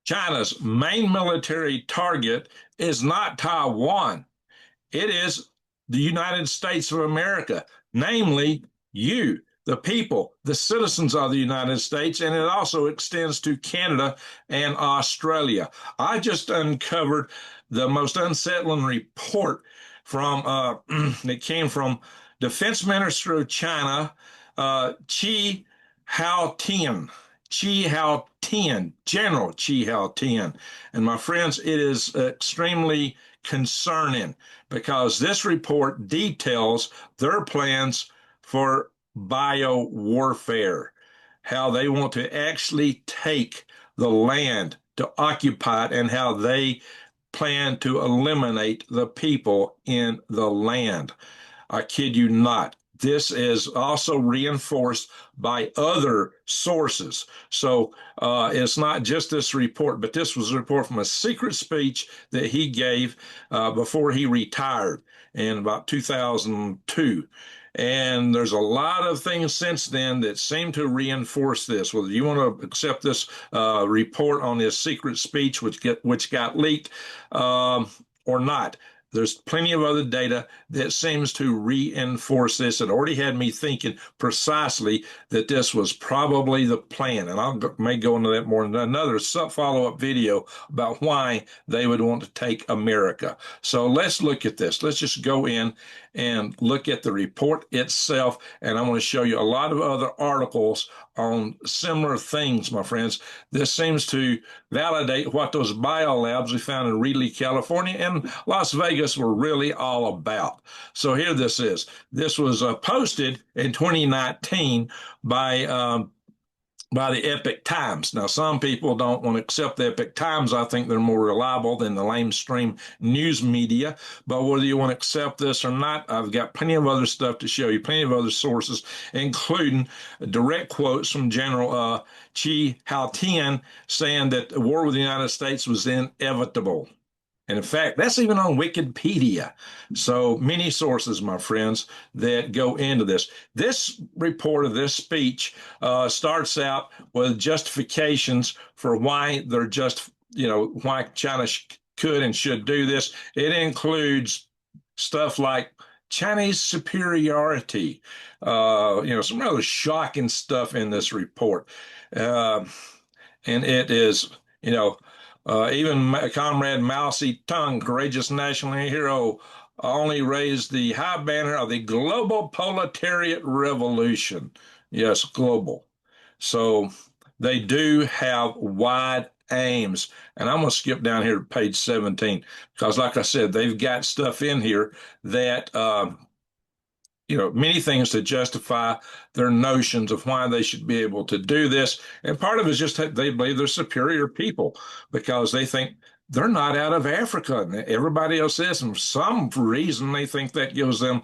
China's main military target is not Taiwan. It is the United States of America, namely you, the people, the citizens of the United States, and it also extends to Canada and Australia. I just uncovered the most unsettling report from that came from Defense Minister of China, Chi Hao-tian. Chi Hao-tian, General Chi Hao-tian. And my friends, it is extremely concerning because this report details their plans for biowarfare, how they want to actually take the land to occupy it, and how they plan to eliminate the people in the land. I kid you not. This is also reinforced by other sources. So it's not just this report, but this was a report from a secret speech that he gave before he retired in about 2002. And there's a lot of things since then that seem to reinforce this. Whether you want to accept this report on his secret speech, which got leaked, or not, there's plenty of other data that seems to reinforce this. It already had me thinking precisely that this was probably the plan. And may go into that more in another follow-up video about why they would want to take America. So let's look at this. Let's just go in and look at the report itself. And I'm going to show you a lot of other articles on similar things, my friends. This seems to validate what those biolabs we found in Reedley, California, and Las Vegas were really all about. So here this is. This was posted in 2019 by the Epic Times. Now, some people don't want to accept the Epic Times. I think they're more reliable than the lamestream news media. But whether you want to accept this or not, I've got plenty of other stuff to show you, plenty of other sources, including direct quotes from General Chi Hao-tian saying that the war with the United States was inevitable. And in fact, that's even on Wikipedia. So many sources, my friends, that go into this. This report of this speech starts out with justifications for why they're why China could and should do this. It includes stuff like Chinese superiority, some rather shocking stuff in this report. And it is, even Comrade Mao Zedong, courageous national hero, only raised the high banner of the global proletariat revolution. Yes, global. So they do have wide aims. And I'm going to skip down here to page 17 because, like I said, they've got stuff in here that many things to justify their notions of why they should be able to do this. And part of it is just that they believe they're superior people because they think they're not out of Africa and everybody else is. And for some reason, they think that gives them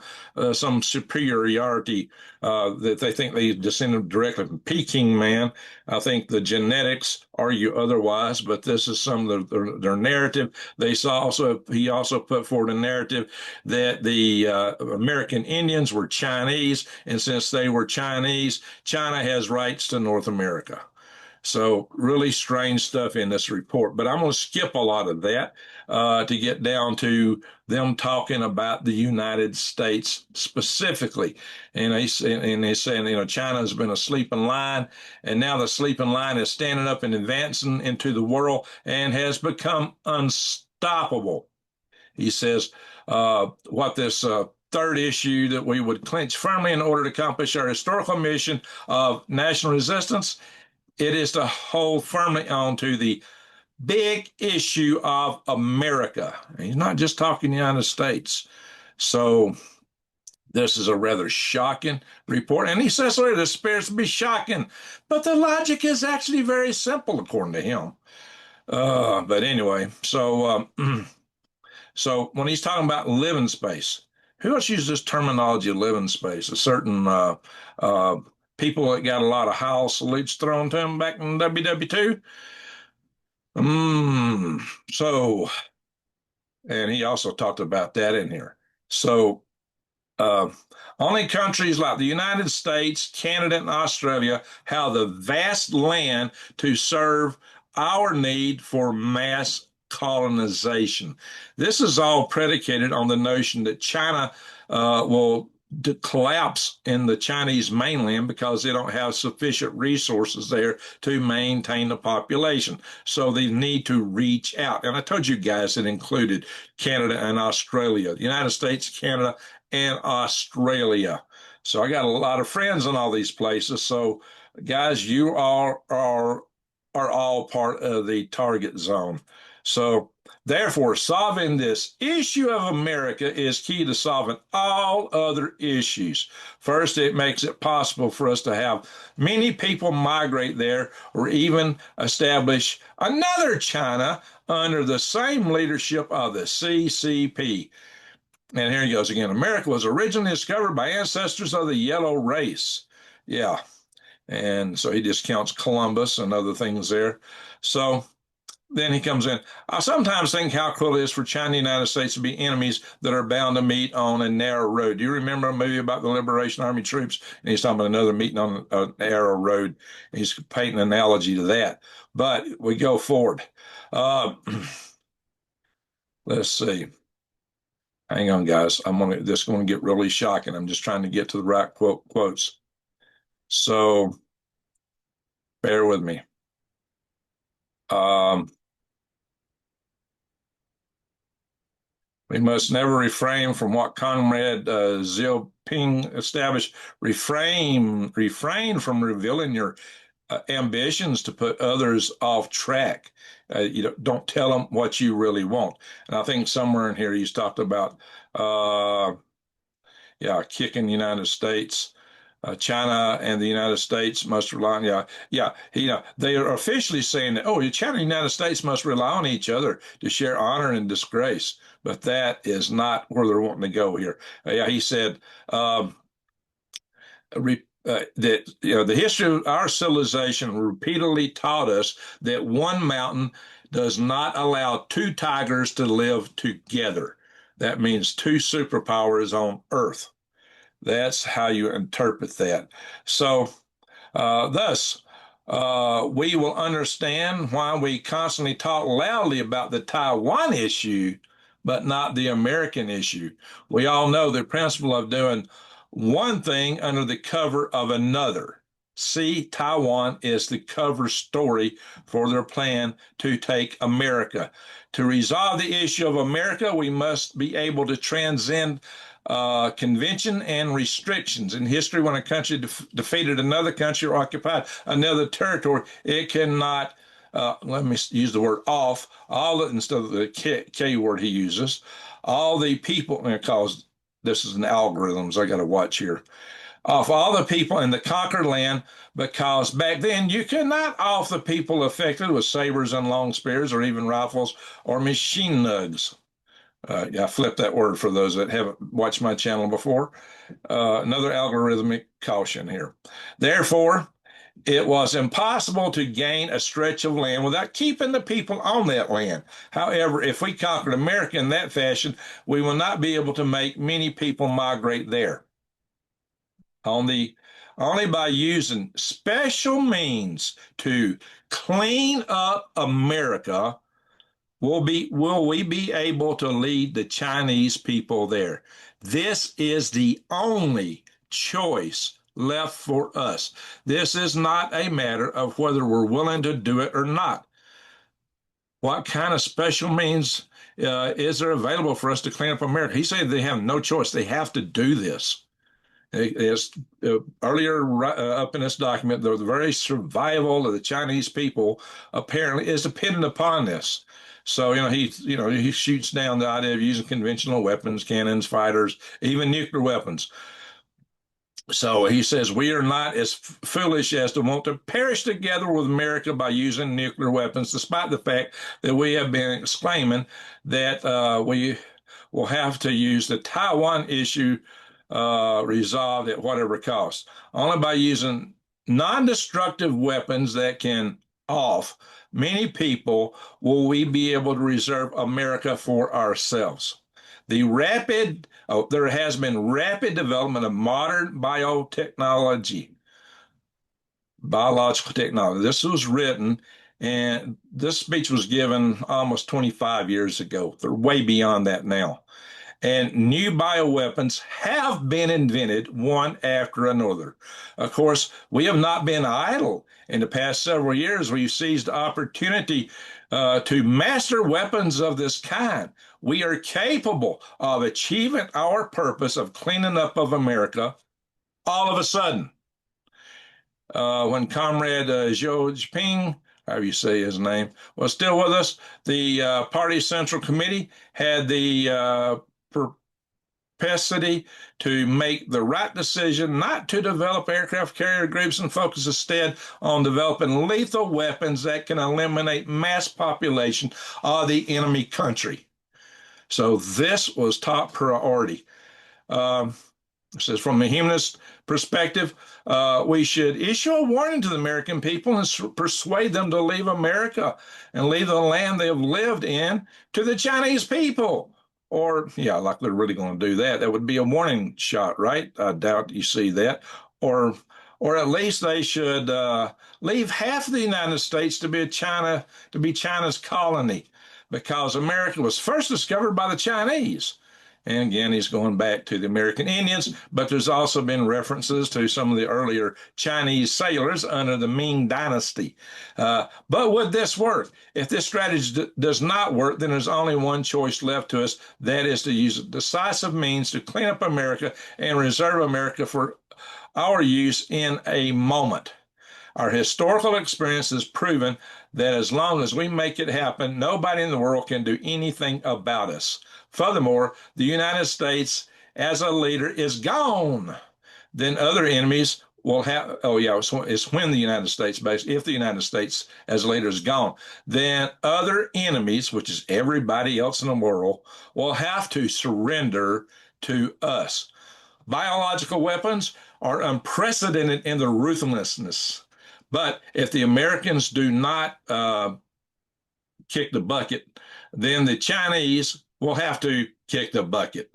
some superiority that they think they descended directly from Peking man. I think the genetics argue otherwise, but this is some of their narrative. He also put forward a narrative that the American Indians were Chinese, and since they were Chinese, China has rights to North America. So really strange stuff in this report, but I'm going to skip a lot of that to get down to them talking about the United States specifically. And they're saying, China has been a sleeping lion, and now the sleeping lion is standing up and advancing into the world and has become unstoppable. He says, what this third issue that we would clinch firmly in order to accomplish our historical mission of national resistance. It is to hold firmly on to the big issue of America. He's not just talking the United States. So this is a rather shocking report. And he says later, this appears to be shocking, but the logic is actually very simple, according to him. But anyway, so when he's talking about living space, who else uses this terminology of living space? A certain people that got a lot of Heil salutes thrown to them back in WWII. So, and he also talked about that in here. So, only countries like the United States, Canada, and Australia have the vast land to serve our need for mass colonization. This is all predicated on the notion that China will collapse in the Chinese mainland because they don't have sufficient resources there to maintain the population. So they need to reach out. And I told you guys it included Canada and Australia, the United States, Canada, and Australia. So I got a lot of friends in all these places. So guys, you are all part of the target zone. So therefore, solving this issue of America is key to solving all other issues. First, it makes it possible for us to have many people migrate there or even establish another China under the same leadership of the CCP. And here he goes again. America was originally discovered by ancestors of the yellow race. Yeah. And so he discounts Columbus and other things there. So then he comes in. I sometimes think how cool it is for China and the United States to be enemies that are bound to meet on a narrow road. Do you remember a movie about the Liberation Army troops? And he's talking about another meeting on a narrow road. He's painting an analogy to that. But we go forward. Uh, let's see. Hang on, guys. This is going to get really shocking. I'm just trying to get to the right quotes. So bear with me. We must never refrain from what Comrade Xiaoping established. Refrain from revealing your ambitions to put others off track. Don't tell them what you really want. And I think somewhere in here he's talked about, kicking the United States. China and the United States must rely on, they are officially saying that, China and the United States must rely on each other to share honor and disgrace. But that is not where they're wanting to go here. He said that the history of our civilization repeatedly taught us that one mountain does not allow two tigers to live together. That means two superpowers on Earth. That's how you interpret that. So, thus, we will understand why we constantly talk loudly about the Taiwan issue, but not the American issue. We all know the principle of doing one thing under the cover of another. See, Taiwan is the cover story for their plan to take America. To resolve the issue of America, we must be able to transcend convention and restrictions. In history, when a country defeated another country or occupied another territory, it cannot, let me use the word off, instead of the K word he uses, all the people, because this is an algorithm, so I got to watch here, off all the people in the conquered land, because back then you could not off the people affected with sabers and long spears or even rifles or machine nugs. I flipped that word for those that haven't watched my channel before. Another algorithmic caution here. Therefore, it was impossible to gain a stretch of land without keeping the people on that land. However, if we conquered America in that fashion, we will not be able to make many people migrate there. Only by using special means to clean up America will we be able to lead the Chinese people there. This is the only choice left for us. This is not a matter of whether we're willing to do it or not. What kind of special means is there available for us to clean up America? He said they have no choice. They have to do this. As earlier up in this document, the very survival of the Chinese people apparently is dependent upon this. So, he shoots down the idea of using conventional weapons, cannons, fighters, even nuclear weapons. So he says we are not as foolish as to want to perish together with America by using nuclear weapons, despite the fact that we have been exclaiming that we will have to use the Taiwan issue resolved at whatever cost. Only by using non-destructive weapons that can off many people will we be able to reserve America for ourselves. There has been rapid development of modern biological technology. This was written And this speech was given almost 25 years ago. They're way beyond that now. And new bioweapons have been invented one after another. Of course, we have not been idle. In the past several years, we've seized opportunity to master weapons of this kind. We are capable of achieving our purpose of cleaning up of America all of a sudden. When Comrade Zhou Jinping, however you say his name, was still with us, the party central committee had the capacity to make the right decision not to develop aircraft carrier groups and focus instead on developing lethal weapons that can eliminate mass population of the enemy country. So this was top priority. Um, It says, from a humanist perspective, we should issue a warning to the American people and persuade them to leave America and leave the land they have lived in to the Chinese people. Or, yeah, like they're really going to do that. That would be a warning shot, right? I doubt you see that. Or, or at least they should leave half of the United States to be China's colony, because America was first discovered by the Chinese. And again, he's going back to the American Indians, but there's also been references to some of the earlier Chinese sailors under the Ming Dynasty. But would this work? If this strategy does not work, then there's only one choice left to us. That is to use decisive means to clean up America and reserve America for our use in a moment. Our historical experience has proven that as long as we make it happen, nobody in the world can do anything about us. Furthermore, the United States as a leader is gone. Then other enemies will have, oh yeah, it's when the United States, basically, if the United States as a leader is gone, then other enemies, which is everybody else in the world, will have to surrender to us. Biological weapons are unprecedented in their ruthlessness. But if the Americans do not kick the bucket, then the Chinese will have to kick the bucket.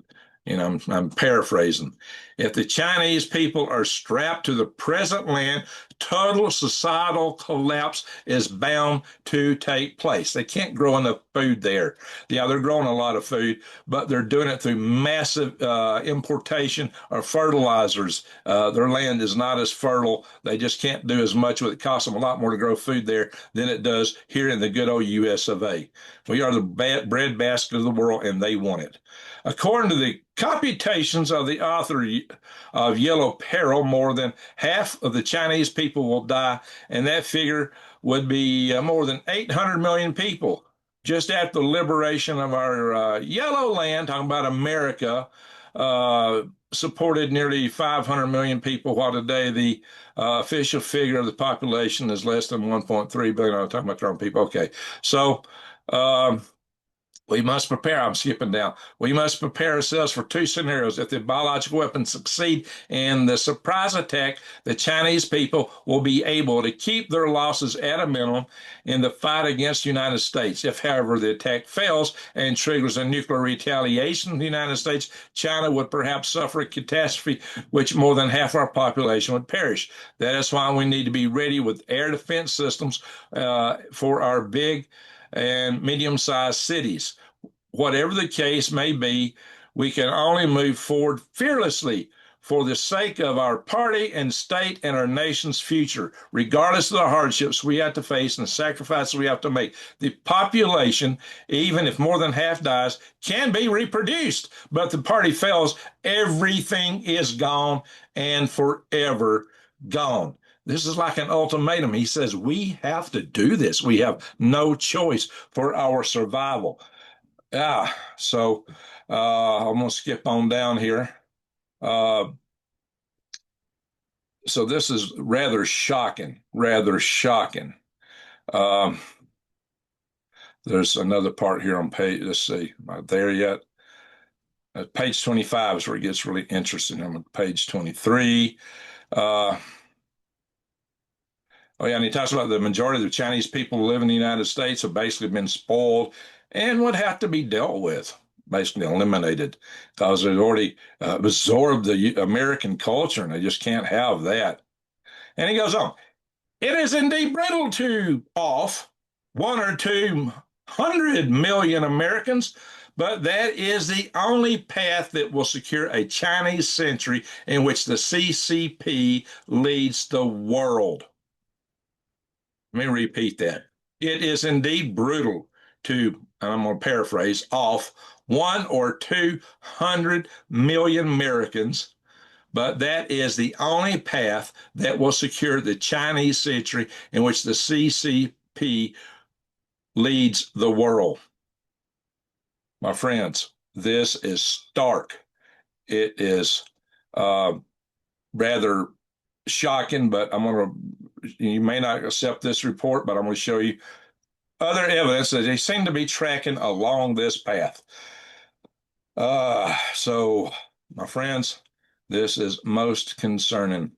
You know, I'm paraphrasing. If the Chinese people are strapped to the present land, total societal collapse is bound to take place. They can't grow enough food there. Yeah, they're growing a lot of food, but they're doing it through massive importation of fertilizers. Their land is not as fertile. They just can't do as much with it. It costs them a lot more to grow food there than it does here in the good old US of A. We are the breadbasket of the world, and they want it. According to the computations of the author of Yellow Peril, more than half of the Chinese people will die, and that figure would be more than 800 million people. Just after the liberation of our yellow land, talking about America, supported nearly 500 million people, while today the official figure of the population is less than 1.3 billion. I'm talking about their own people. Okay, so we must prepare. I'm skipping down. We must prepare ourselves for two scenarios. If the biological weapons succeed in the surprise attack, the Chinese people will be able to keep their losses at a minimum in the fight against the United States. If, however, the attack fails and triggers a nuclear retaliation in the United States, China would perhaps suffer a catastrophe which more than half our population would perish. That is why we need to be ready with air defense systems for our big and medium-sized cities. Whatever the case may be, we can only move forward fearlessly for the sake of our party and state and our nation's future, regardless of the hardships we have to face and the sacrifices we have to make. The population, even if more than half dies, can be reproduced, but if the party fails, everything is gone and forever gone. This is like an ultimatum. He says, we have to do this. We have no choice for our survival. So I'm going to skip on down here. So this is rather shocking, rather shocking. There's another part here on page, let's see, not there yet. Page 25 is where it gets really interesting. I'm on page 23. Oh, yeah, and he talks about the majority of the Chinese people who live in the United States have basically been spoiled and would have to be dealt with, basically eliminated, because they've already absorbed the American culture, and they just can't have that. And he goes on, it is indeed brittle to off one or 200 million Americans, but that is the only path that will secure a Chinese century in which the CCP leads the world. Let me repeat that. It is indeed brutal to, and I'm going to paraphrase, off 1 or 200 million Americans, but that is the only path that will secure the Chinese century in which the CCP leads the world. My friends, this is stark. It is rather shocking, but you may not accept this report, but I'm going to show you other evidence that they seem to be tracking along this path. So, my friends, this is most concerning.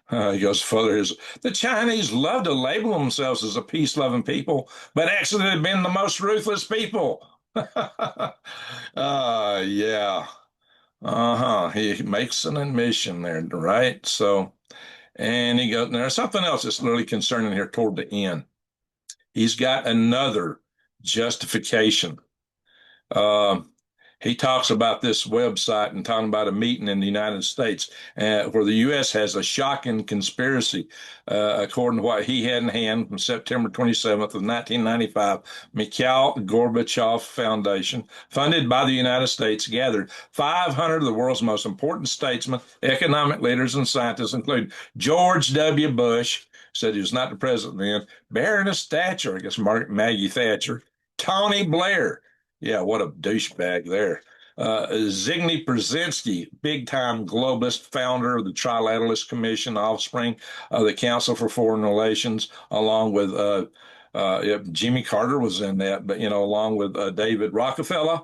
He goes further. The Chinese love to label themselves as a peace-loving people, but actually they've been the most ruthless people. Yeah. He makes an admission there, right? So, and he goes, there's something else that's really concerning here toward the end. He's got another justification. Um, he talks about this website and talking about a meeting in the United States where the U.S. has a shocking conspiracy, according to what he had in hand from September 27th of 1995. Mikhail Gorbachev Foundation, funded by the United States, gathered 500 of the world's most important statesmen, economic leaders, and scientists, including George W. Bush, said he was not the president then, Baroness Thatcher, I guess Maggie Thatcher, Tony Blair, yeah, what a douchebag there. Zygmunt Brzezinski, big-time globalist, founder of the Trilateralist Commission, offspring of the Council for Foreign Relations, along with Jimmy Carter was in that, but along with David Rockefeller,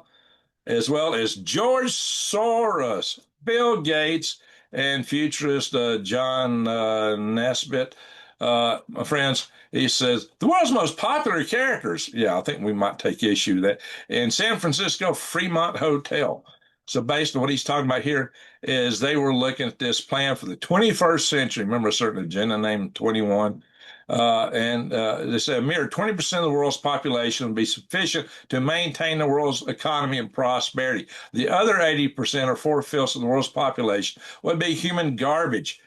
as well as George Soros, Bill Gates, and futurist John Naisbitt. My friends, he says the world's most popular characters. Yeah, I think we might take issue with that. In San Francisco Fremont Hotel. So based on what he's talking about here is they were looking at this plan for the 21st century. Remember a certain agenda named 21. And they said a mere 20% of the world's population would be sufficient to maintain the world's economy and prosperity. The other 80% or 4/5 of the world's population would be human garbage.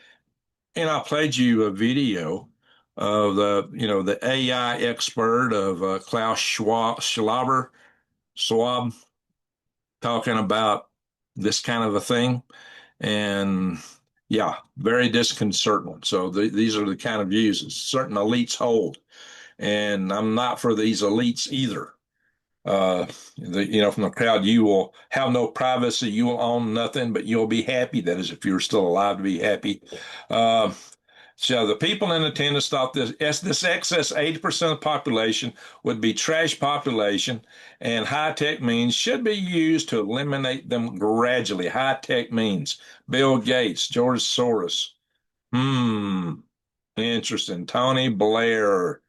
And I played you a video of the AI expert of Klaus Schwab talking about this kind of a thing. And yeah, very disconcerting. So these are the kind of views that certain elites hold. And I'm not for these elites either. From the crowd, you will have no privacy. You will own nothing, but you'll be happy. That is, if you're still alive, to be happy. Uh, so the people in attendance thought this excess 80% of the population would be trash population, and high-tech means should be used to eliminate them gradually. High-tech means Bill Gates, George Soros. Interesting. Tony Blair.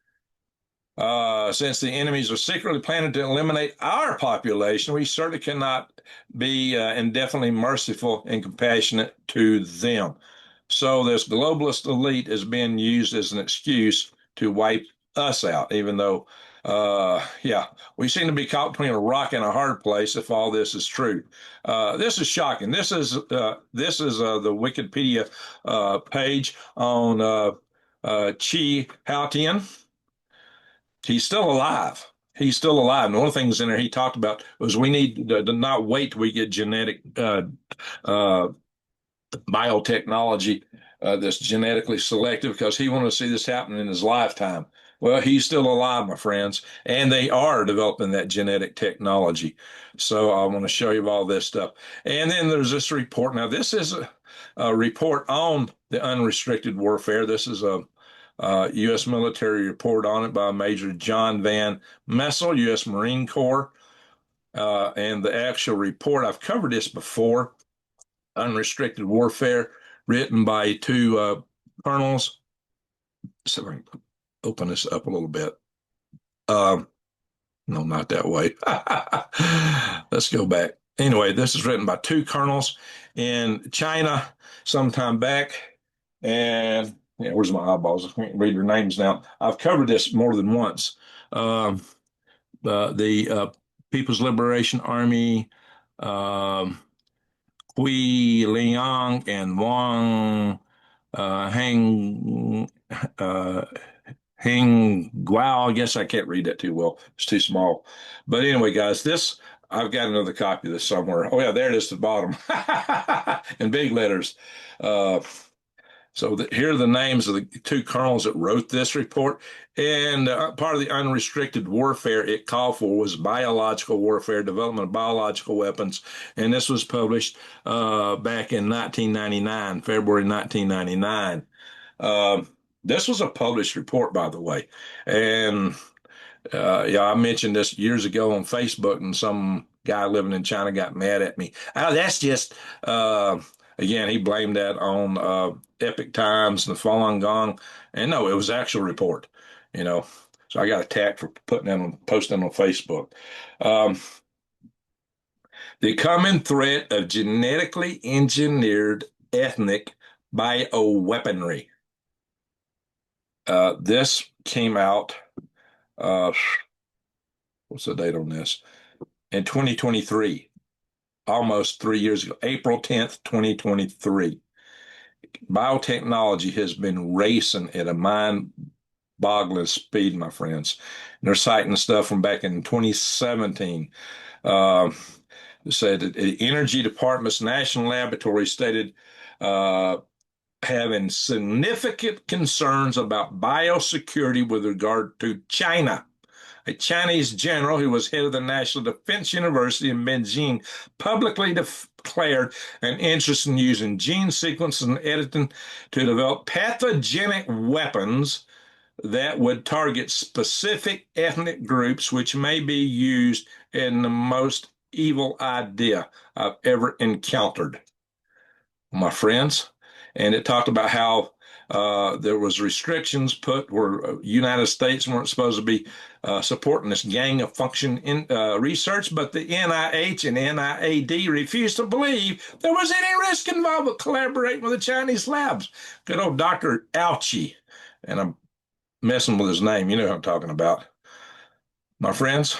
Since the enemies are secretly planning to eliminate our population, we certainly cannot be indefinitely merciful and compassionate to them. So this globalist elite is being used as an excuse to wipe us out, even though, yeah, we seem to be caught between a rock and a hard place if all this is true. This is shocking. This is the Wikipedia page on Chi Haotian. He's still alive. He's still alive. And one of the things in there he talked about was we need to not wait till we get genetic uh, biotechnology that's genetically selective because he wanted to see this happen in his lifetime. Well, he's still alive, my friends, and they are developing that genetic technology. So I want to show you all this stuff. And then there's this report. Now, this is a report on the unrestricted warfare. This is a U.S. military report on it by Major John Van Messel, U.S. Marine Corps. And the actual report, I've covered this before, Unrestricted Warfare, written by two colonels. So let me open this up a little bit. No, not that way. Let's go back. Anyway, this is written by two colonels in China sometime back. And Yeah, where's my eyeballs? I can't read their names now. I've covered this more than once. Um, the People's Liberation Army, um, Hui Liang and Wang Hang uh, Hang Guao. I guess I can't read that too well. It's too small. But anyway, guys, this I've got another copy of this somewhere. Oh yeah, there it is at the bottom in big letters. Uh, Here are the names of the two colonels that wrote this report. And part of the unrestricted warfare it called for was biological warfare, development of biological weapons. And this was published back in 1999, February 1999. Uh, this was a published report, by the way. And yeah, I mentioned this years ago on Facebook, and some guy living in China got mad at me. Oh, that's just, again, he blamed that on Epic Times and the Falun Gong. And no, it was actual report, you know. So I got attacked for putting that on, posting on Facebook. Um, the common threat of genetically engineered ethnic bioweaponry. This came out, uh, what's the date on this? In 2023, almost 3 years ago, April 10th, 2023. Biotechnology has been racing at a mind-boggling speed, my friends. And they're citing stuff from back in 2017. Uh, said that the Energy Department's National Laboratory stated having significant concerns about biosecurity with regard to China. A Chinese general who was head of the National Defense University in Beijing publicly declared an interest in using gene sequences and editing to develop pathogenic weapons that would target specific ethnic groups, which may be used in the most evil idea I've ever encountered, my friends. And it talked about how there was restrictions put where United States weren't supposed to be supporting this gang of function in research, but the NIH and NIAD refused to believe there was any risk involved with collaborating with the Chinese labs. Good old Dr. Ouchie, and I'm messing with his name. You know who I'm talking about. My friends,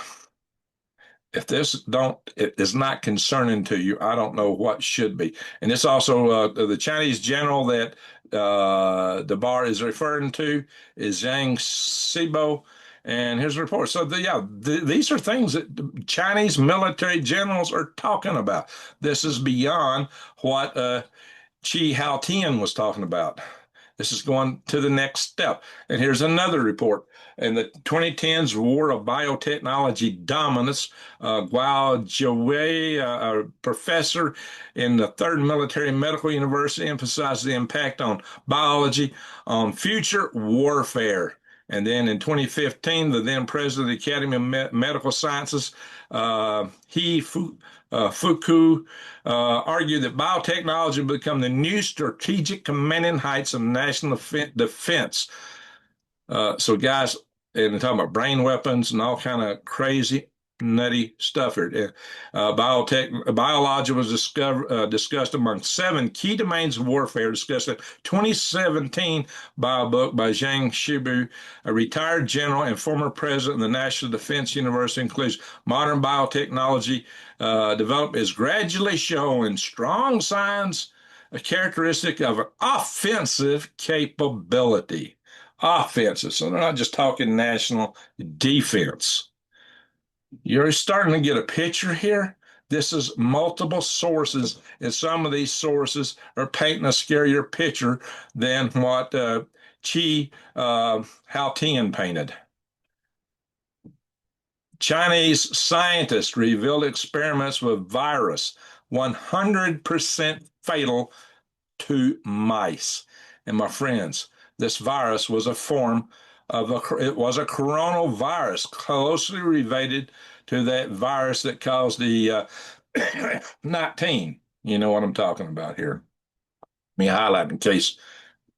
if this don't it is not concerning to you, I don't know what should be. And this also the Chinese general that the bar is referring to is Zhang Sibo, and his report. So these are things that Chinese military generals are talking about. This is beyond what Chi Haotian was talking about. This is going to the next step. And here's another report. In the 2010s War of Biotechnology Dominance, Guo Jiwei, a professor in the Third Military Medical University, emphasized the impact on biology on future warfare. And then in 2015, the then president of the Academy of Medical Sciences, Fuku, argued that biotechnology will become the new strategic commanding heights of national defense. So, guys, and they're talking about brain weapons and all kind of crazy, nutty stuff here. Biology was discussed among 7 key domains of warfare, discussed in 2017 by a book by Zhang Shibu, a retired general and former president of the National Defense University, includes modern biotechnology development is gradually showing strong signs, a characteristic of an offensive capability. Offensive. So they're not just talking national defense. You're starting to get a picture here. This is multiple sources, and some of these sources are painting a scarier picture than what Chi Haotian painted. Chinese scientists revealed experiments with virus 100% fatal to mice. And my friends, this virus was a form of it was a coronavirus closely related to that virus that caused the 19. You know what I'm talking about here. Let me highlight in case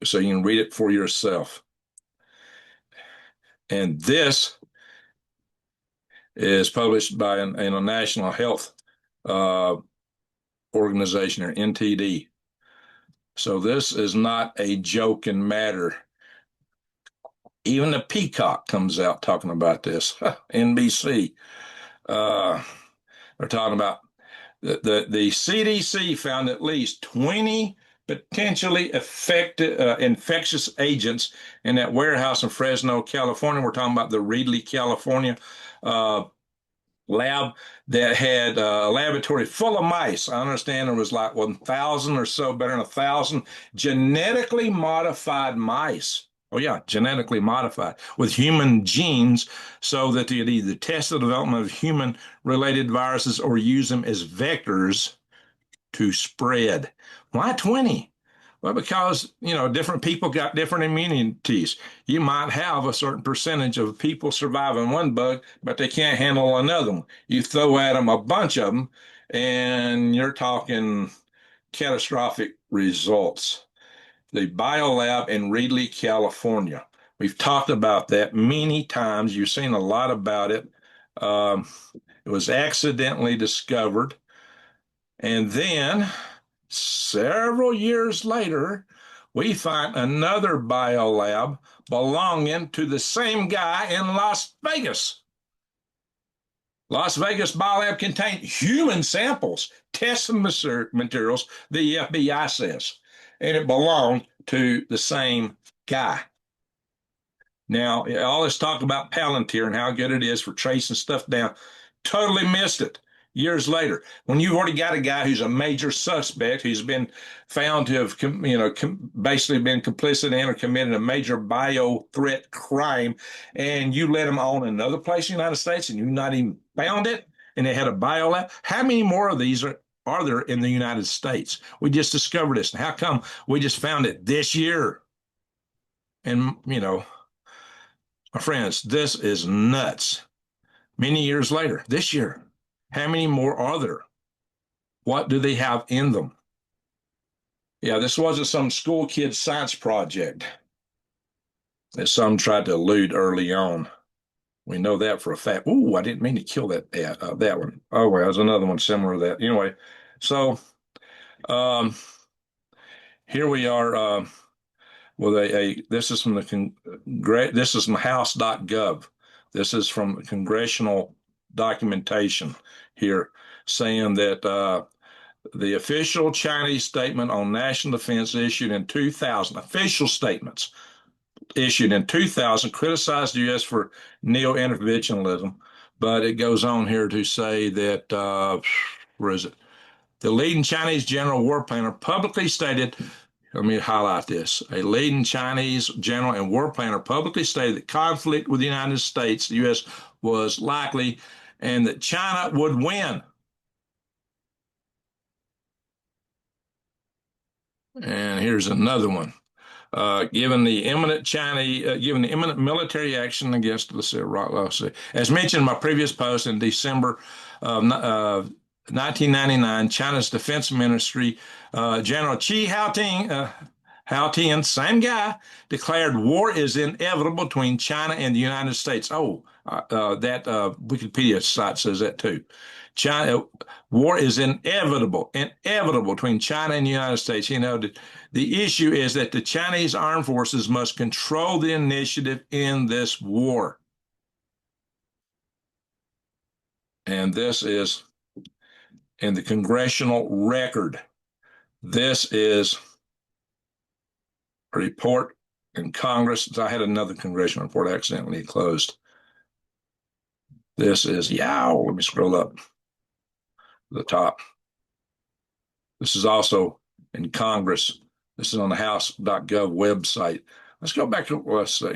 so you can read it for yourself. And this is published by a national health uh, organization or NTD. So this is not a joking matter. Even the Peacock comes out talking about this. NBC. Uh, they're talking about the CDC found at least 20 potentially affected infectious agents in that warehouse in Fresno, California. We're talking about the Reedley, California uh, lab that had a laboratory full of mice. I understand there was like 1,000 or so, better than 1,000 genetically modified mice. Oh yeah, genetically modified with human genes so that they could either test the development of human-related viruses or use them as vectors to spread. Why 20? Well, because, different people got different immunities. You might have a certain percentage of people surviving one bug, but they can't handle another one. You throw at them a bunch of them, and you're talking catastrophic results. The Biolab in Reedley, California. We've talked about that many times. You've seen a lot about it. Um, it was accidentally discovered. And then several years later, we find another biolab belonging to the same guy in Las Vegas. Las Vegas biolab contained human samples, testing materials, the FBI says, and it belonged to the same guy. Now, all this talk about Palantir and how good it is for tracing stuff down, totally missed it years later. When you've already got a guy who's a major suspect, who's been found to have, basically been complicit in or committed a major bio threat crime, and you let him on another place in the United States and you've not even found it, and they had a biolab, how many more of these are there in the United States? We just discovered this. And how come we just found it this year? And, my friends, this is nuts. Many years later, this year, how many more are there? What do they have in them? Yeah, this wasn't some school kid science project that some tried to elude early on. We know that for a fact. Ooh, I didn't mean to kill that one. Oh, well, there's another one similar to that. Anyway, so um, here we are. With this is from this is from House.gov. This is from congressional documentation here saying that the official Chinese statement on national defense issued in 2000, official statements issued in 2000, criticized the U.S. for neo-interventionism, but it goes on here to say that, where is it? The leading Chinese general war planner publicly stated, let me highlight this. A leading Chinese general and war planner publicly stated that conflict with the United States, the U.S., was likely and that China would win. And here's another one. Given the imminent military action against, let's see, as mentioned in my previous post in December of 1999, China's Defense Ministry General Chi Haotian, same guy, declared war is inevitable between China and the United States. That Wikipedia site says that too. War is inevitable between China and the United States. The issue is that the Chinese armed forces must control the initiative in this war. And this is in the congressional record. This is a report in Congress. I had another congressional report accidentally closed. This is, let me scroll up to the top. This is also in Congress. This is on the House.gov website. Let's go back to, let's see.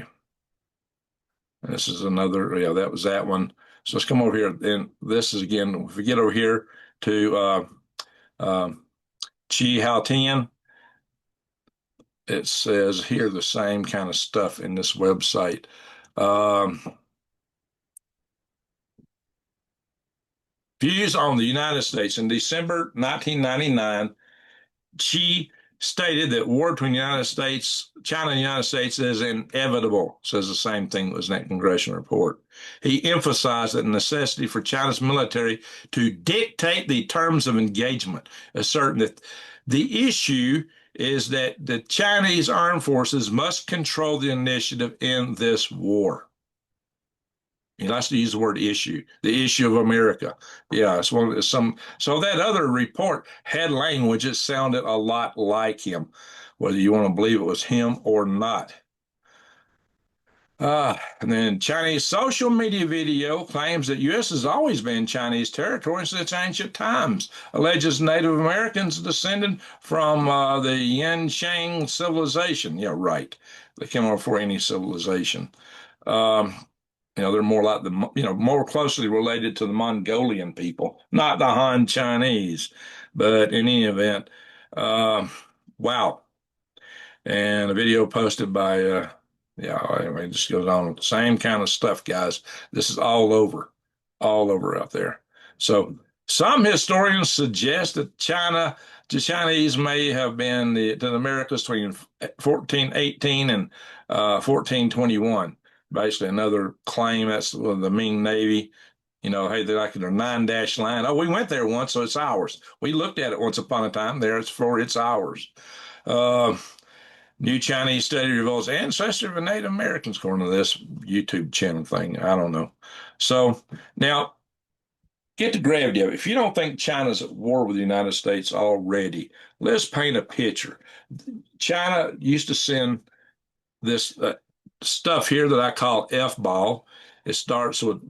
And this is another, that was that one. So let's come over here. And this is, again, if we get over here to Chi Haotian, it says here the same kind of stuff in this website. Views on the United States. In December 1999, Xi stated that war between the United States, China and the United States is inevitable, says the same thing that was in that congressional report. He emphasized the necessity for China's military to dictate the terms of engagement, asserting that the issue is that the Chinese armed forces must control the initiative in this war. He likes to use the word issue, the issue of America. Yeah, it's one of some. So that other report had language that sounded a lot like him, whether you want to believe it was him or not. And then Chinese social media video claims that U.S. has always been Chinese territory since ancient times, alleges Native Americans descended from the Yansheng civilization. Yeah, right. They came over before any civilization. Um, they're more like more closely related to the Mongolian people, not the Han Chinese. But in any event, uh, wow. And a video posted by, yeah, anyway, it just goes on with the same kind of stuff, guys. This is all over out there. So some historians suggest that the Chinese may have been to the Americas between 1418 and 1421. Basically, another claim that's the Ming Navy. Hey, they're like their 9-dash line. Oh, we went there once, so it's ours. We looked at it once upon a time. It's ours. Uh, New Chinese study reveals ancestor of Native Americans, according to this YouTube channel thing. I don't know. So now, get the gravity of it. If you don't think China's at war with the United States already, let's paint a picture. China used to send this stuff here that I call F-ball. It starts with,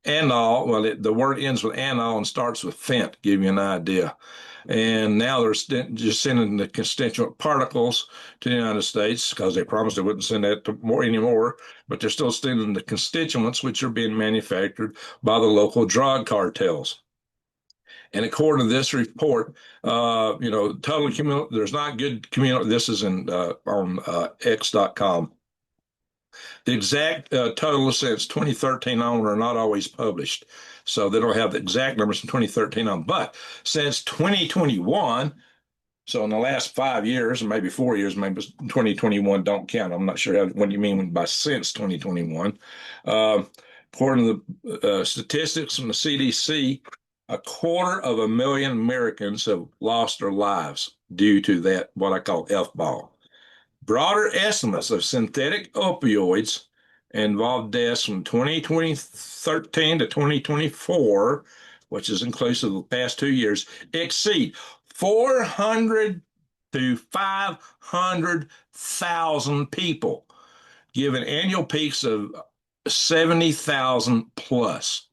anol. Well, the word ends with anol and starts with fent, give you an idea. And now they're just sending the constituent particles to the United States because they promised they wouldn't send that to more anymore, but they're still sending the constituents, which are being manufactured by the local drug cartels. And according to this report, total there's not good community. This is on X.com. The exact total since 2013 on are not always published. So they don't have the exact numbers from 2013 on. But since 2021, so in the last 5 years, maybe 4 years, maybe 2021 don't count. I'm not sure what you mean by since 2021. According to the statistics from the CDC, 250,000 Americans have lost their lives due to that, what I call F-ball. Broader estimates of synthetic opioids involved deaths from 2013 to 2024, which is inclusive of the past 2 years, exceed 400 to 500,000 people, giving annual peaks of 70,000 plus.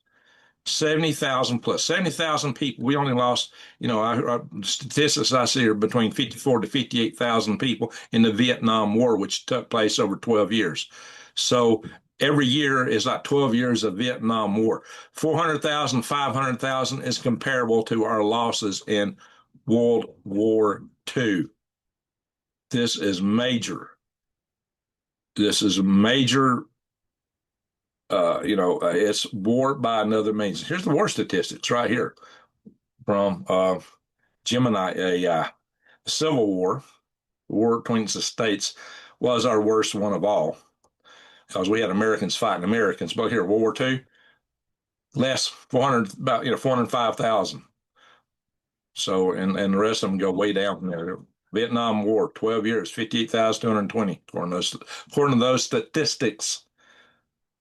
70,000 plus 70,000 people. We only lost, our statistics I see are between 54 to 58,000 people in the Vietnam War, which took place over 12 years. So every year is like 12 years of Vietnam War. 400,000, 500,000 is comparable to our losses in World War II. This is major. This is major. It's war by another means. Here's the war statistics right here from Gemini AI. The Civil War, the war between the states, was our worst one of all because we had Americans fighting Americans. But here, World War II, less 400, about 405,000. So, and the rest of them go way down from there. Vietnam War, 12 years, 58,220, according to those statistics.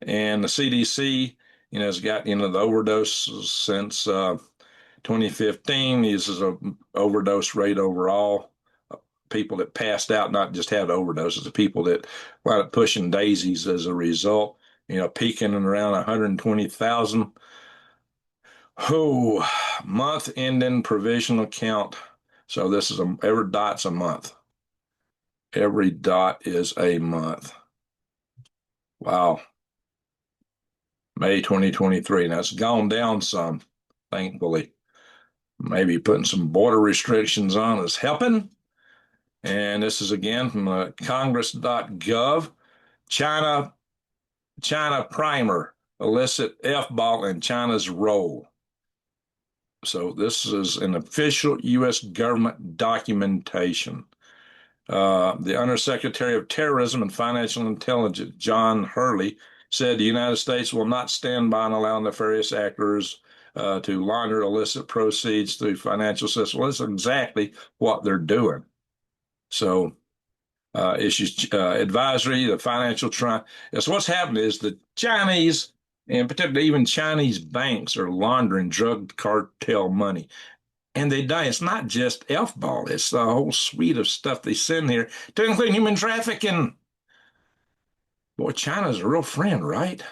And the CDC, has got, the overdoses since 2015. This is an overdose rate overall. People that passed out, not just had overdoses, the people that wound up pushing daisies as a result, peaking in around 120,000. Oh, month ending provisional count. So this is every dot's a month. Every dot is a month. Wow. May 2023. Now it's gone down some, thankfully. Maybe putting some border restrictions on is helping. And this is again from congress.gov. China primer, illicit F-ball and China's role. So this is an official U.S. government documentation. The Undersecretary of Terrorism and Financial Intelligence, John Hurley, said the United States will not stand by and allow nefarious actors to launder illicit proceeds through financial systems. Well, that's exactly what they're doing. So issues advisory, the financial trial. So what's happened is the Chinese, and particularly even Chinese banks, are laundering drug cartel money. And they die. It's not just F-ball. It's the whole suite of stuff they send here, to include human trafficking. Boy, China's a real friend, right?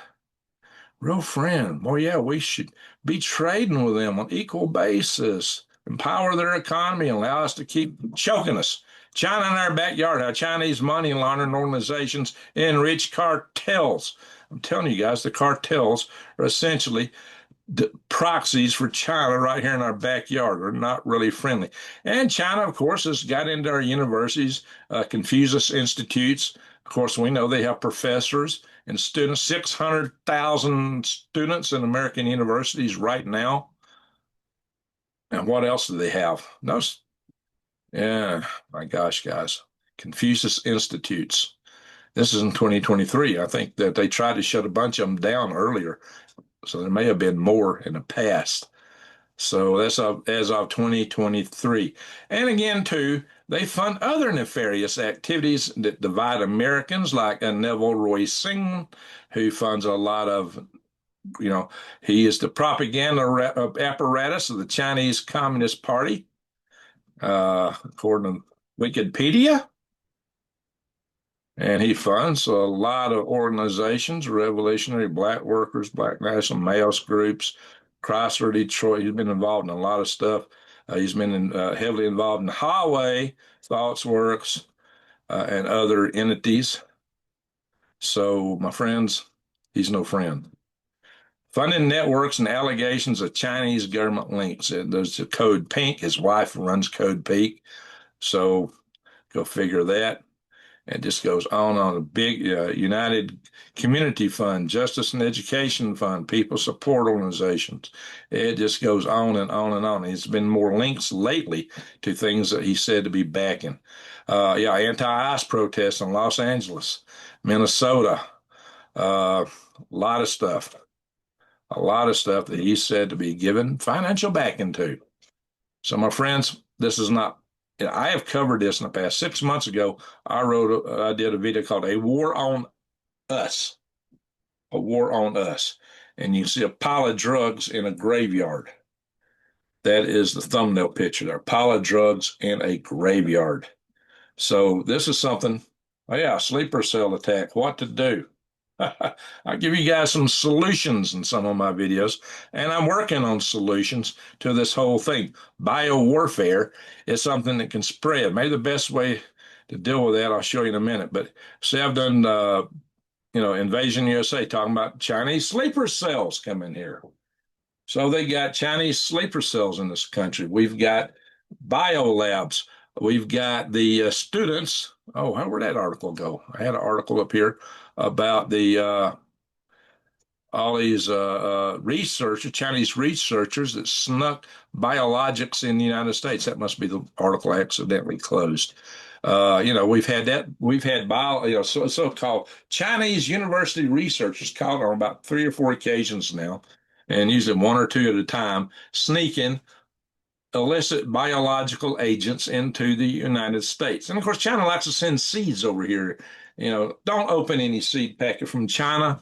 Real friend. Boy, yeah, we should be trading with them on equal basis, empower their economy, and allow us to keep choking us. China in our backyard, how Chinese money laundering organizations enrich cartels. I'm telling you guys, the cartels are essentially the proxies for China right here in our backyard. Are not really friendly. And China, of course, has got into our universities, Confucius Institutes. Of course, we know they have professors and students, 600,000 students in American universities right now. And what else do they have? No, yeah, my gosh, guys. Confucius Institutes. This is in 2023. I think that they tried to shut a bunch of them down earlier. So there may have been more in the past. So that's as of 2023. And again, too, they fund other nefarious activities that divide Americans, like Neville Roy Singh, who funds a lot of, he is the propaganda apparatus of the Chinese Communist Party, according to Wikipedia. And he funds a lot of organizations, revolutionary black workers, black national Maoist groups, Chrysler, Detroit. He's been involved in a lot of stuff. He's been heavily involved in Highway, ThoughtsWorks, and other entities. So, my friends, he's no friend. Funding networks and allegations of Chinese government links. There's the Code Pink. His wife runs Code Pink. So, go figure that. It just goes on. A big United Community Fund, Justice and Education Fund, People Support Organizations. It just goes on and on and on. There's been more links lately to things that he said to be backing. Anti-ICE protests in Los Angeles, Minnesota. A lot of stuff. A lot of stuff that he said to be given financial backing to. So, my friends, this is not. I have covered this in the past. 6 months ago, I did a video called "A War on Us," a war on us, and you see a pile of drugs in a graveyard. That is the thumbnail picture there. A pile of drugs in a graveyard. So this is something. Oh yeah, sleeper cell attack. What to do? I give you guys some solutions in some of my videos, and I'm working on solutions to this whole thing. Biowarfare is something that can spread. Maybe the best way to deal with that, I'll show you in a minute. But see, I've done, Invasion USA, talking about Chinese sleeper cells coming here. So they got Chinese sleeper cells in this country. We've got biolabs. We've got the students. Oh, where'd that article go? I had an article up here about the all these researchers, Chinese researchers that snuck biologics in the United States. That must be the article I accidentally closed. We've had that. We've had so-called Chinese university researchers caught on about 3 or 4 occasions now, and usually one or two at a time, sneaking illicit biological agents into the United States. And of course, China likes to send seeds over here. Don't open any seed packet from China.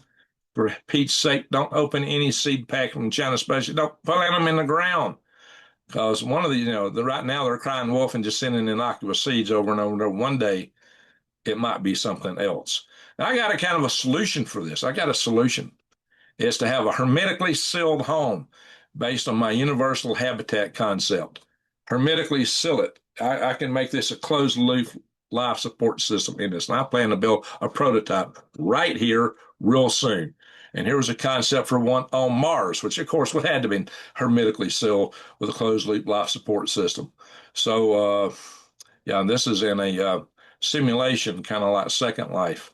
For Pete's sake, don't open any seed packet from China, especially don't plant them in the ground. Because one of right now they're crying wolf and just sending innocuous seeds over and over and over. One day it might be something else. Now, I got a kind of a solution for this. I got a solution. It's to have a hermetically sealed home based on my universal habitat concept. Hermetically seal it. I can make this a closed loop life support system in this. And I plan to build a prototype right here real soon. And here was a concept for one on Mars, which of course would have to be hermetically sealed with a closed loop life support system. So, this is in a simulation, kind of like Second Life.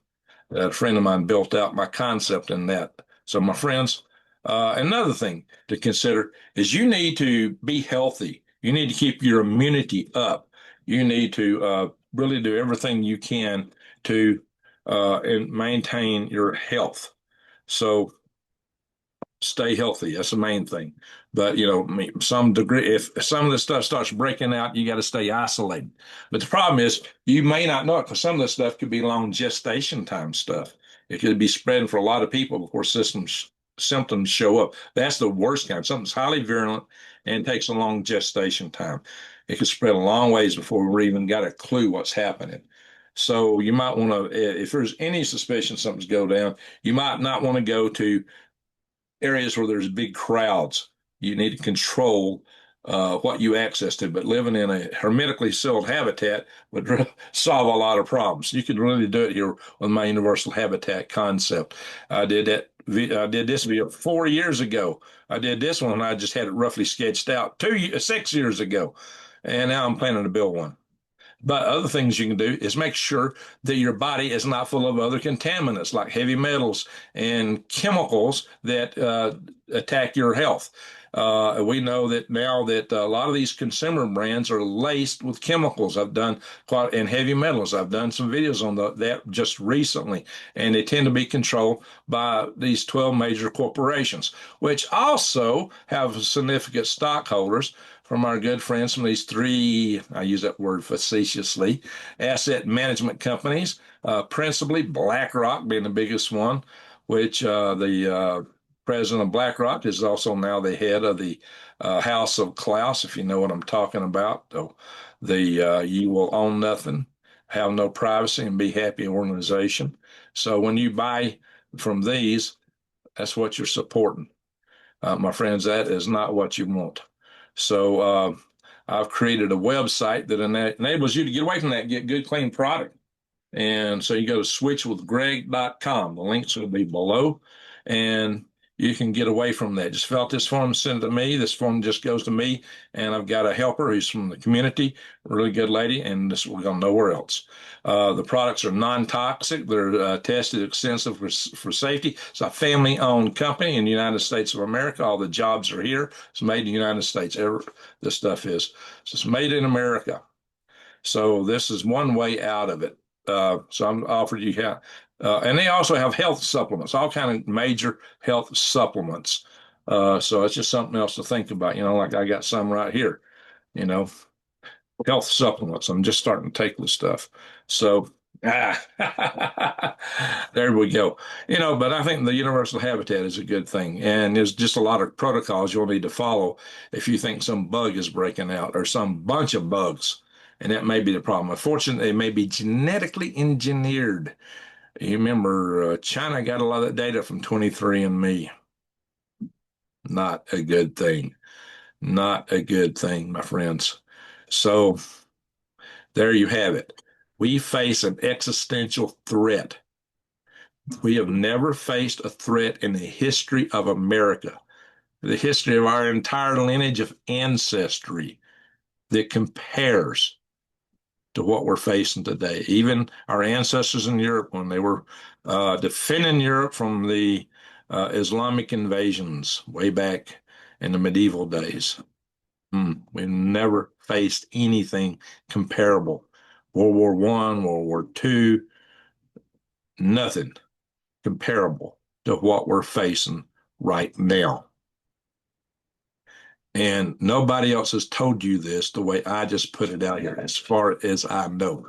A friend of mine built out my concept in that. So, my friends, another thing to consider is you need to be healthy. You need to keep your immunity up. You need to really do everything you can to and maintain your health. So, Stay healthy. That's the main thing. But I mean, some degree, if some of this stuff starts breaking out, you got to stay isolated. But the problem is, you may not know it because some of this stuff could be long gestation time stuff. It could be spreading for a lot of people before symptoms show up. That's the worst kind. Something's highly virulent and takes a long gestation time. It could spread a long ways before we even got a clue what's happening. So you might want to, if there's any suspicion something's go down, you might not want to go to areas where there's big crowds. You need to control what you access to, but living in a hermetically sealed habitat would solve a lot of problems. You can really do it here with my universal habitat concept. I did that. I did this video 4 years ago. I did this one. I just had it roughly sketched out 6 years ago, and now I'm planning to build one. But other things you can do is make sure that your body is not full of other contaminants like heavy metals and chemicals that attack your health. We know that now that a lot of these consumer brands are laced with chemicals. I've done quite and heavy metals. I've done some videos on that just recently, and they tend to be controlled by these 12 major corporations, which also have significant stockholders from our good friends from these three, I use that word facetiously, asset management companies, principally BlackRock being the biggest one, which the president of BlackRock is also now the head of the House of Klaus, if you know what I'm talking about. So the you will own nothing, have no privacy, and be happy organization. So when you buy from these, that's what you're supporting. My friends, that is not what you want. So I've created a website that enables you to get away from that, get good, clean product. And so you go to switchwithgreg.com. The links will be below, and you can get away from that. Just fill out this form, send it to me. This form just goes to me, and I've got a helper who's from the community, a really good lady, and this will go nowhere else. The products are non-toxic. They're tested extensively for safety. It's a family-owned company in the United States of America. All the jobs are here. It's made in the United States. This stuff is. So it's made in America. So this is one way out of it. So I'm offered you, and they also have health supplements, all kind of major health supplements. So it's just something else to think about. Like I got some right here. You know, health supplements. I'm just starting to take this stuff. So there we go. But I think the universal habitat is a good thing, and there's just a lot of protocols you'll need to follow if you think some bug is breaking out or some bunch of bugs. And that may be the problem. Unfortunately, it may be genetically engineered. You remember China got a lot of that data from 23andMe. Not a good thing. Not a good thing, my friends. So there you have it. We face an existential threat. We have never faced a threat in the history of America, the history of our entire lineage of ancestry that compares to what we're facing today. Even our ancestors in Europe, when they were defending Europe from the Islamic invasions way back in the medieval days, we never faced anything comparable. World War I, World War II, nothing comparable to what we're facing right now. And nobody else has told you this the way I just put it out here, as far as I know.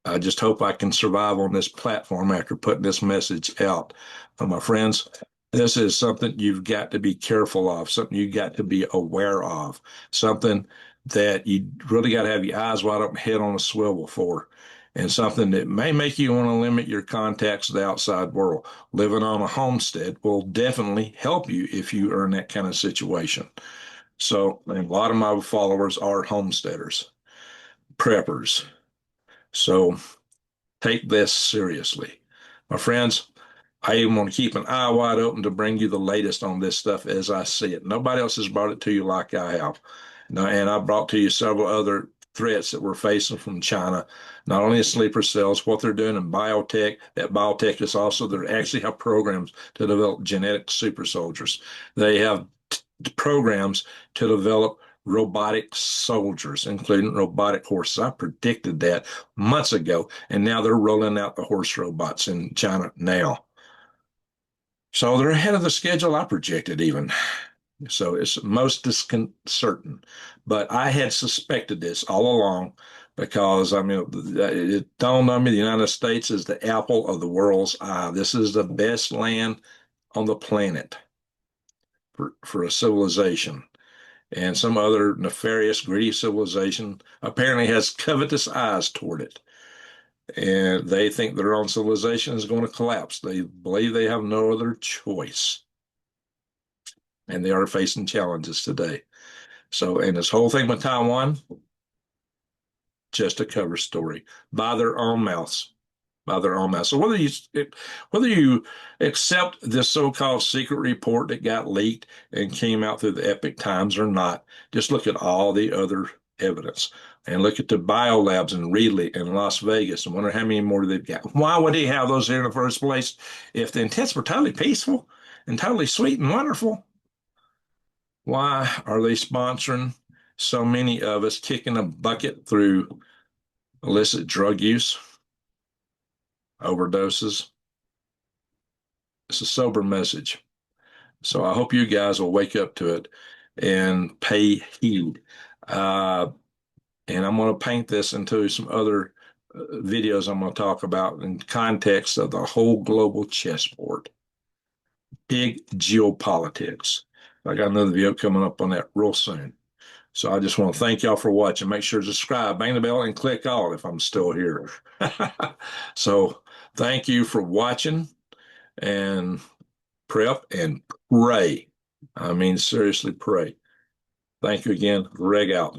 I just hope I can survive on this platform after putting this message out. My friends, this is something you've got to be careful of, something you got to be aware of, something that you really got to have your eyes wide open, head on a swivel for, and something that may make you want to limit your contacts to the outside world. Living on a homestead will definitely help you if you are in that kind of situation. So, and a lot of my followers are homesteaders, preppers. So take this seriously. My friends, I even want to keep an eye wide open to bring you the latest on this stuff as I see it. Nobody else has brought it to you like I have. And I brought to you several other threats that we're facing from China, not only the sleeper cells, what they're doing in biotech. That biotech is also, they actually have programs to develop genetic super soldiers. They have programs to develop robotic soldiers, including robotic horses. I predicted that months ago, and now they're rolling out the horse robots in China now. So they're ahead of the schedule I projected even. So it's most disconcerting. But I had suspected this all along because, I mean, it dawned on me the United States is the apple of the world's eye. This is the best land on the planet for a civilization. And some other nefarious, greedy civilization apparently has covetous eyes toward it. And they think their own civilization is going to collapse. They believe they have no other choice. And they are facing challenges today. So, and this whole thing with Taiwan, just a cover story by their own mouths, by their own mouths. So whether you accept this so-called secret report that got leaked and came out through the Epic Times or not, just look at all the other evidence and look at the biolabs in Reedley and Las Vegas and wonder how many more they've got. Why would he have those here in the first place if the intents were totally peaceful and totally sweet and wonderful? Why are they sponsoring so many of us kicking a bucket through illicit drug use, overdoses? It's a sober message. So I hope you guys will wake up to it and pay heed. Uh, and I'm going to paint this into some other videos I'm going to talk about in context of the whole global chessboard. Big geopolitics. I got another video coming up on that real soon. So I just want to thank y'all for watching. Make sure to subscribe, bang the bell, and click all if I'm still here. So thank you for watching and prep and pray. I mean, seriously, pray. Thank you again. Reg out.